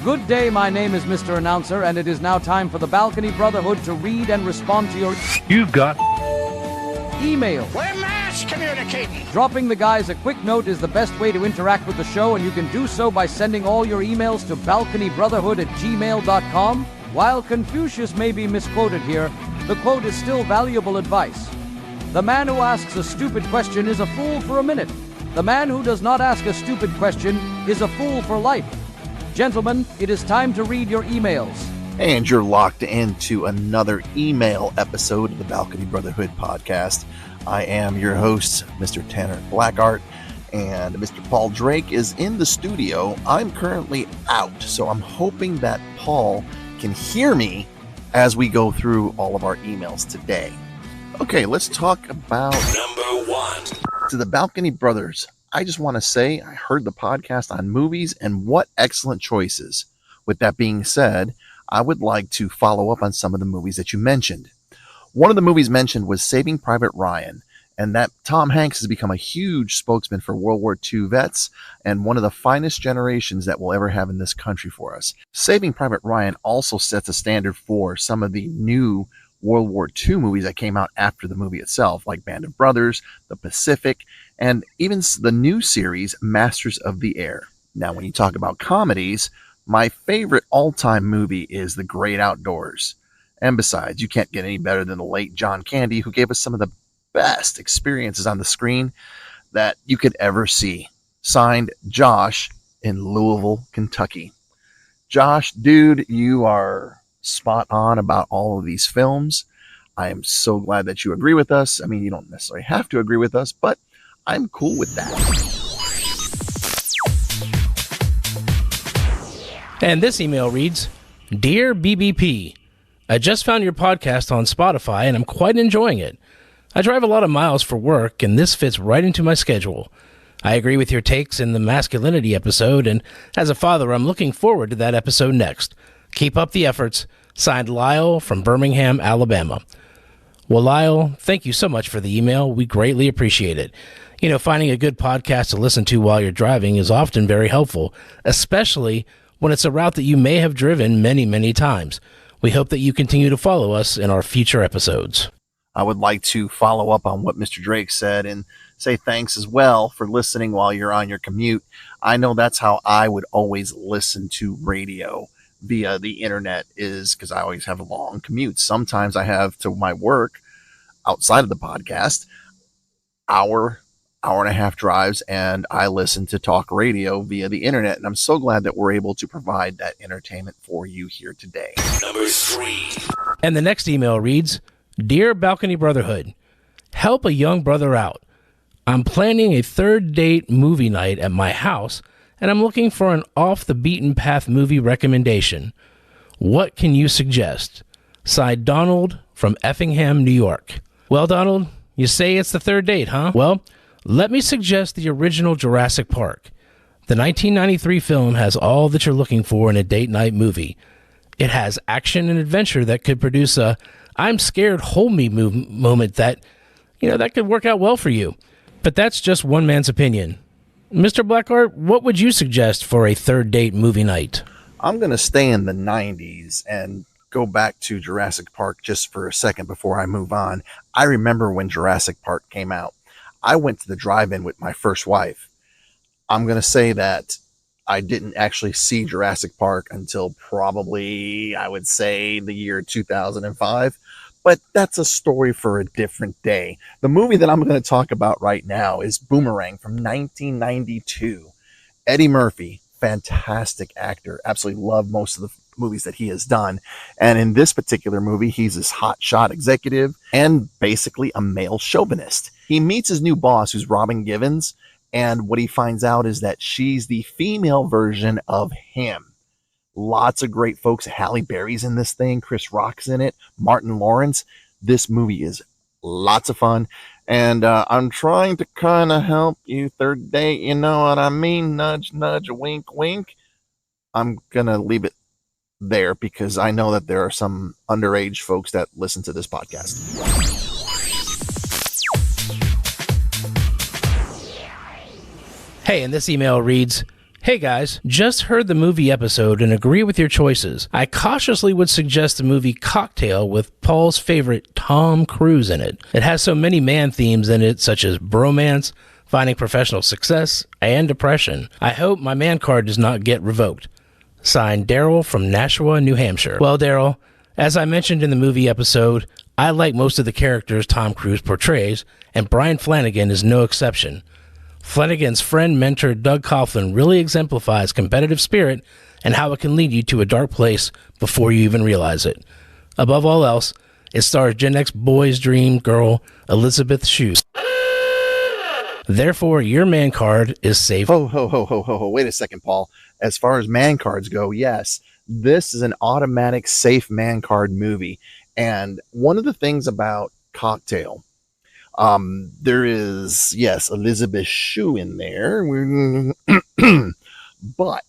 Good day, my name is Mr. Announcer, and it is now time for the Balcony Brotherhood to read and respond to your You've got email. We're mass communicating. Dropping the guys a quick note is the best way to interact with the show, and you can do so by sending all your emails to balconybrotherhood@gmail.com. While Confucius may be misquoted here, the quote is still valuable advice. The man who asks a stupid question is a fool for a minute. The man who does not ask a stupid question is a fool for life. Gentlemen, it is time to read your emails. And you're locked into another email episode of the Balcony Brotherhood podcast. I am your host, Mr. Tanner Blackart, and Mr. Paul Drake is in the studio. I'm currently out, so I'm hoping that Paul can hear me as we go through all of our emails today. Okay, let's talk about Number 1. To the Balcony Brothers. I just want to say I heard the podcast on movies, and what excellent choices. With that being said, I would like to follow up on some of the movies that you mentioned. One of the movies mentioned was Saving Private Ryan, and that Tom Hanks has become a huge spokesman for World War II vets and one of the finest generations that we'll ever have in this country for us. Saving Private Ryan also sets a standard for some of the new World War II movies that came out after the movie itself, like Band of Brothers, The Pacific, and even the new series, Masters of the Air. Now, when you talk about comedies, my favorite all-time movie is The Great Outdoors. And besides, you can't get any better than the late John Candy, who gave us some of the best experiences on the screen that you could ever see. Signed, Josh in Louisville, Kentucky. Josh, dude, you are spot on about all of these films. I am so glad that you agree with us. I mean, you don't necessarily have to agree with us, but I'm cool with that. And this email reads, Dear BBP, I just found your podcast on Spotify and I'm quite enjoying it. I drive a lot of miles for work and this fits right into my schedule. I agree with your takes in the masculinity episode, and as a father, I'm looking forward to that episode next. Keep up the efforts. Signed, Lyle from Birmingham, Alabama. Well, Lyle, thank you so much for the email. We greatly appreciate it. You know, finding a good podcast to listen to while you're driving is often very helpful, especially when it's a route that you may have driven many, many times. We hope that you continue to follow us in our future episodes. I would like to follow up on what Mr. Drake said and say thanks as well for listening while you're on your commute. I know that's how I would always listen to radio via the internet, is because I always have a long commute. Sometimes I have to my work outside of the podcast, hour and a half drives, and I listen to talk radio via the internet. And I'm so glad that we're able to provide that entertainment for you here today. Number 3. And the next email reads, Dear Balcony Brotherhood, help a young brother out. I'm planning a third date movie night at my house, and I'm looking for an off-the-beaten-path movie recommendation. What can you suggest? Signed, Donald from Effingham, New York. Well, Donald, you say it's the third date, huh? Well, let me suggest the original Jurassic Park. The 1993 film has all that you're looking for in a date night movie. It has action and adventure that could produce a I'm scared, hold me moment that could work out well for you. But that's just one man's opinion. Mr. Blackart, what would you suggest for a third date movie night? I'm going to stay in the 90s and go back to Jurassic Park just for a second before I move on. I remember when Jurassic Park came out. I went to the drive-in with my first wife. I'm going to say that I didn't actually see Jurassic Park until probably, I would say, the year 2005. But that's a story for a different day. The movie that I'm going to talk about right now is Boomerang from 1992. Eddie Murphy, fantastic actor. Absolutely love most of the movies that he has done. And in this particular movie, he's this hotshot executive and basically a male chauvinist. He meets his new boss, who's Robin Givens, and what he finds out is that she's the female version of him. Lots of great folks. Halle Berry's in this thing. Chris Rock's in it. Martin Lawrence. This movie is lots of fun. And I'm trying to kind of help you third date. You know what I mean? Nudge, nudge, wink, wink. I'm going to leave it there because I know that there are some underage folks that listen to this podcast. Hey, and this email reads, Hey guys, just heard the movie episode and agree with your choices. I cautiously would suggest the movie Cocktail with Paul's favorite Tom Cruise in it. It has so many man themes in it, such as bromance, finding professional success, and depression. I hope my man card does not get revoked. Signed, Daryl from Nashua, New Hampshire. Well, Daryl, as I mentioned in the movie episode, I like most of the characters Tom Cruise portrays, and Brian Flanagan is no exception. Flanagan's friend mentor Doug Coughlin really exemplifies competitive spirit and how it can lead you to a dark place before you even realize it. Above all else, it stars Gen X boy's dream girl Elizabeth Shue. Therefore, your man card is safe. Ho. Wait a second, Paul. As far as man cards go, yes, this is an automatic safe man card movie. And one of the things about Cocktail, there is, yes, Elizabeth Shue in there. But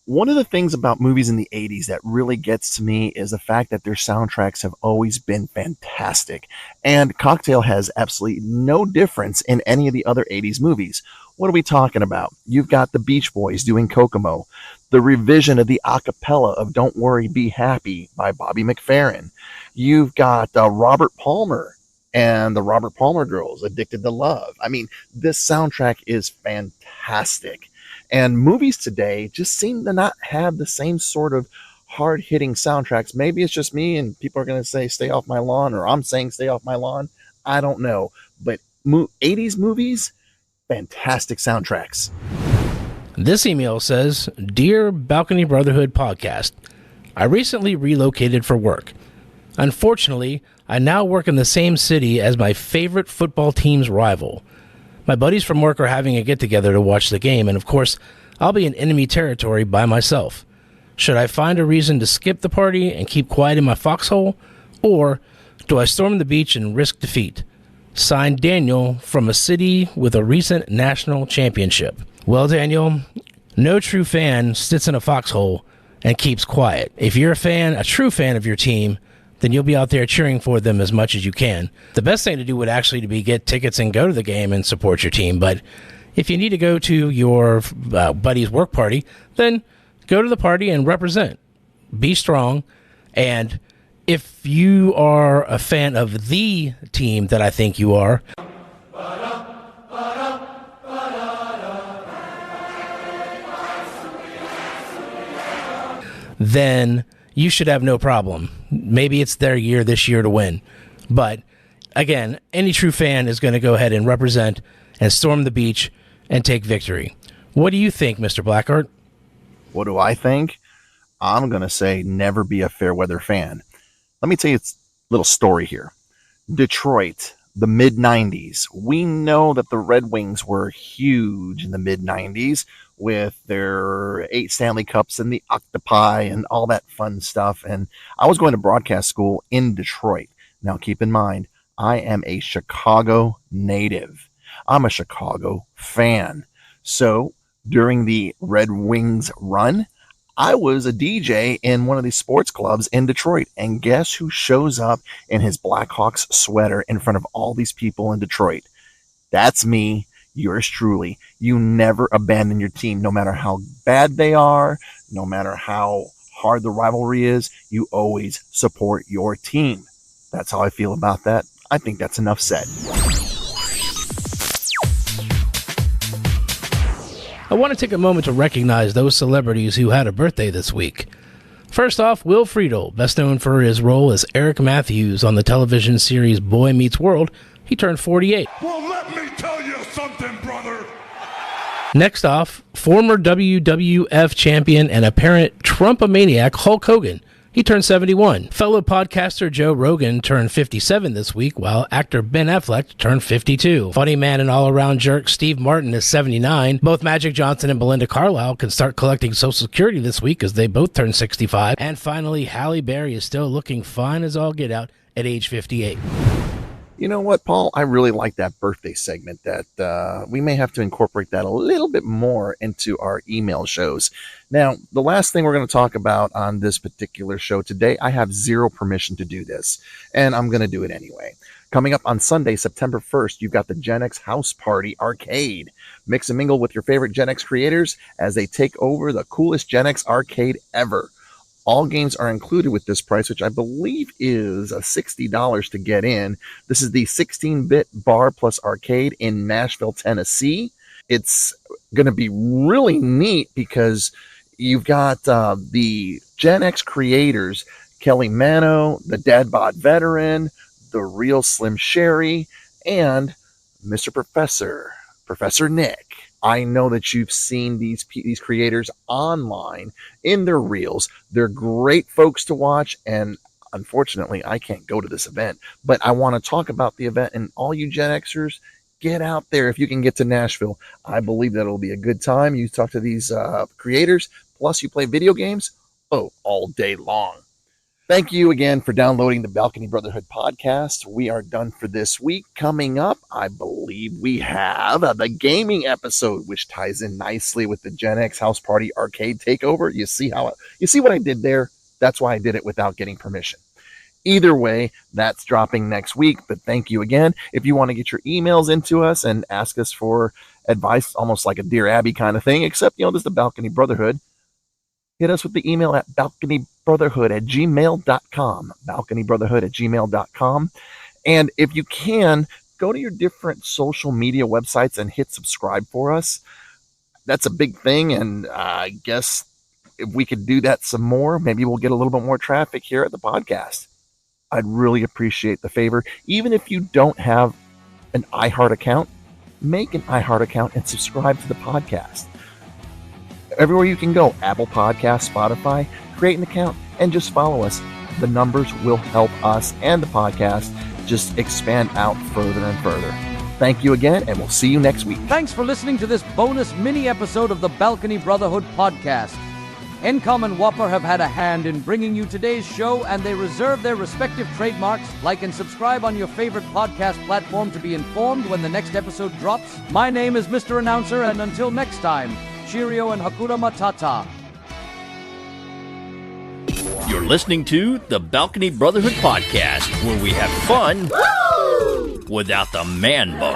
one of the things about movies in the 80s that really gets to me is the fact that their soundtracks have always been fantastic. And Cocktail has absolutely no difference in any of the other 80s movies. What are we talking about? You've got the Beach Boys doing Kokomo, the revision of the a cappella of Don't Worry, Be Happy by Bobby McFerrin. You've got Robert Palmer and the Robert Palmer Girls, Addicted to Love. I mean, this soundtrack is fantastic. And movies today just seem to not have the same sort of hard-hitting soundtracks. Maybe it's just me and people are going to say, stay off my lawn, or I'm saying stay off my lawn. I don't know. But 80s movies, fantastic soundtracks. This email says, Dear Balcony Brotherhood Podcast, I recently relocated for work. Unfortunately, I now work in the same city as my favorite football team's rival. My buddies from work are having a get-together to watch the game, and of course, I'll be in enemy territory by myself. Should I find a reason to skip the party and keep quiet in my foxhole, or do I storm the beach and risk defeat? Signed, Daniel, from a city with a recent national championship. Well, Daniel, no true fan sits in a foxhole and keeps quiet. If you're a true fan of your team, then you'll be out there cheering for them as much as you can. The best thing to do would actually be get tickets and go to the game and support your team. But if you need to go to your buddy's work party, then go to the party and represent. Be strong. And if you are a fan of the team that I think you are, then you should have no problem. Maybe it's their year this year to win. But again, any true fan is going to go ahead and represent and storm the beach and take victory. What do you think, Mr. Blackheart? What do I think? I'm going to say never be a fair weather fan. Let me tell you a little story here. Detroit, the mid-90s. We know that the Red Wings were huge in the mid-90s with their 8 Stanley Cups and the Octopi and all that fun stuff. And I was going to broadcast school in Detroit. Now, keep in mind, I am a Chicago native. I'm a Chicago fan. So during the Red Wings run, I was a DJ in one of these sports clubs in Detroit. And guess who shows up in his Blackhawks sweater in front of all these people in Detroit? That's me, yours truly. You never abandon your team, no matter how bad they are, no matter how hard the rivalry is. You always support your team. That's how I feel about that. I think that's enough said. I want to take a moment to recognize those celebrities who had a birthday this week. First off, Will Friedle, best known for his role as Eric Matthews on the television series Boy Meets World. He turned 48. Well, let me tell you something, brother. Next off, former WWF champion and apparent Trump-a-maniac Hulk Hogan. He turned 71. Fellow podcaster Joe Rogan turned 57 this week, while actor Ben Affleck turned 52. Funny man and all-around jerk Steve Martin is 79. Both Magic Johnson and Belinda Carlisle can start collecting Social Security this week as they both turn 65. And finally, Halle Berry is still looking fine as all get out at age 58. You know what, Paul? I really like that birthday segment. That we may have to incorporate that a little bit more into our email shows. Now, the last thing we're going to talk about on this particular show today, I have zero permission to do this, and I'm going to do it anyway. Coming up on Sunday, September 1st, you've got the Gen X House Party Arcade. Mix and mingle with your favorite Gen X creators as they take over the coolest Gen X arcade ever. All games are included with this price, which I believe is $60 to get in. This is the 16-bit bar plus arcade in Nashville, Tennessee. It's going to be really neat because you've got the Gen X creators, Kelly Mano, the Dadbot veteran, the real Slim Sherry, and Mr. Professor Nick. I know that you've seen these creators online in their reels. They're great folks to watch, and unfortunately, I can't go to this event, but I want to talk about the event, and all you Gen Xers, get out there if you can get to Nashville. I believe that it'll be a good time. You talk to these creators, plus you play video games, all day long. Thank you again for downloading the Balcony Brotherhood podcast. We are done for this week. Coming up, I believe we have the gaming episode, which ties in nicely with the Gen X House Party Arcade Takeover. You see what I did there? That's why I did it without getting permission. Either way, that's dropping next week, but thank you again. If you want to get your emails into us and ask us for advice, almost like a Dear Abby kind of thing, except, this is the Balcony Brotherhood, hit us with the email at balconybrotherhood@gmail.com, balconybrotherhood@gmail.com. And if you can, go to your different social media websites and hit subscribe for us. That's a big thing, and I guess if we could do that some more, maybe we'll get a little bit more traffic here at the podcast. I'd really appreciate the favor. Even if you don't have an iHeart account, make an iHeart account and subscribe to the podcast. Everywhere you can go, Apple Podcasts, Spotify, create an account and just follow us. The numbers will help us and the podcast just expand out further and further. Thank you again, and we'll see you next week. Thanks for listening to this bonus mini episode of the Balcony Brotherhood podcast. Encom and Whopper have had a hand in bringing you today's show, and they reserve their respective trademarks. Like and subscribe on your favorite podcast platform to be informed when the next episode drops. My name is Mr. Announcer, and until next time, cheerio and Hakuna Matata. You're listening to the Balcony Brotherhood podcast, where we have fun without the man bun.